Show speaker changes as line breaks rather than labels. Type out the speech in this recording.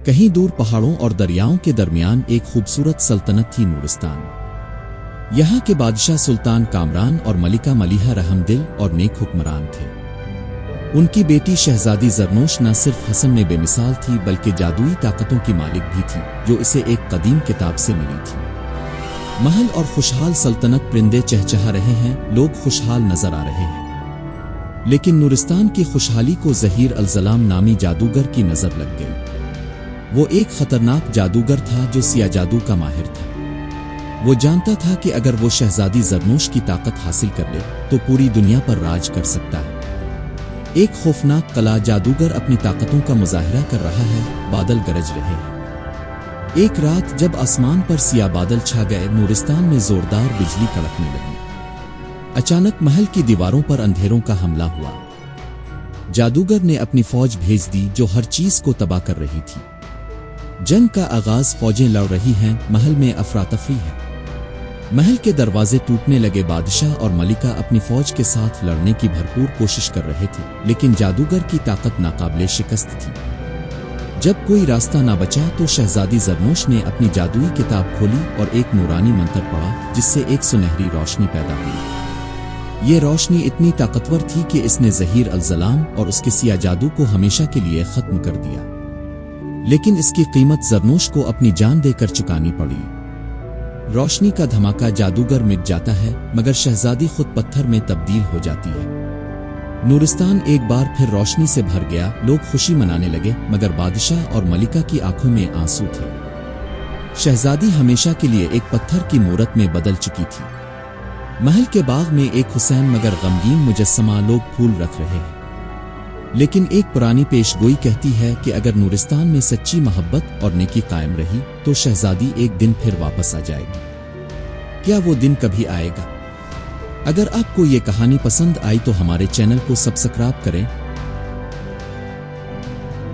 کہیں دور پہاڑوں اور دریاؤں کے درمیان ایک خوبصورت سلطنت تھی نورستان۔ یہاں کے بادشاہ سلطان کامران اور ملکہ ملیحہ رحم دل اور نیک حکمران تھے۔ ان کی بیٹی شہزادی زرنوش نہ صرف حسن میں بے مثال تھی بلکہ جادوئی طاقتوں کی مالک بھی تھی جو اسے ایک قدیم کتاب سے ملی تھی۔ محل اور خوشحال سلطنت، پرندے چہچہا رہے ہیں، لوگ خوشحال نظر آ رہے ہیں، لیکن نورستان کی خوشحالی کو ظہیر الظلام نامی جادوگر کی نظر لگ گئی۔ وہ ایک خطرناک جادوگر تھا جو سیاہ جادو کا ماہر تھا۔ وہ جانتا تھا کہ اگر وہ شہزادی زرنوش کی طاقت حاصل کر لے تو پوری دنیا پر راج کر سکتا ہے۔ ایک خوفناک کلا جادوگر اپنی طاقتوں کا مظاہرہ کر رہا ہے، بادل گرج رہے ہیں۔ ایک رات جب آسمان پر سیاہ بادل چھا گئے، نورستان میں زوردار بجلی کڑکنے لگی۔ اچانک محل کی دیواروں پر اندھیروں کا حملہ ہوا۔ جادوگر نے اپنی فوج بھیج دی جو ہر چیز کو تباہ کر رہی تھی۔ جنگ کا آغاز، فوجیں لڑ رہی ہیں، محل میں افراتفری ہے۔ محل کے دروازے ٹوٹنے لگے، بادشاہ اور ملکہ اپنی فوج کے ساتھ لڑنے کی بھرپور کوشش کر رہے تھے، لیکن جادوگر کی طاقت ناقابل شکست تھی۔ جب کوئی راستہ نہ بچا تو شہزادی زرنوش نے اپنی جادوئی کتاب کھولی اور ایک نورانی منتر پڑھا جس سے ایک سنہری روشنی پیدا ہوئی۔ یہ روشنی اتنی طاقتور تھی کہ اس نے ظہیر الظلام اور اس کے سیاہ جادو کو ہمیشہ کے لیے ختم کر دیا، لیکن اس کی قیمت زرنوش کو اپنی جان دے کر چکانی پڑی۔ روشنی کا دھماکہ، جادوگر مٹ جاتا ہے مگر شہزادی خود پتھر میں تبدیل ہو جاتی ہے۔ نورستان ایک بار پھر روشنی سے بھر گیا، لوگ خوشی منانے لگے مگر بادشاہ اور ملکہ کی آنکھوں میں آنسو تھے۔ شہزادی ہمیشہ کے لیے ایک پتھر کی مورت میں بدل چکی تھی۔ محل کے باغ میں ایک حسین مگر غمگین مجسمہ، لوگ پھول رکھ رہے ہیں، لیکن ایک پرانی پیش گوئی کہتی ہے کہ اگر نورستان میں سچی محبت اور نیکی قائم رہی تو شہزادی ایک دن پھر واپس آ جائے گی۔ کیا وہ دن کبھی آئے گا؟ اگر آپ کو یہ کہانی پسند آئی تو ہمارے چینل کو سبسکرائب کریں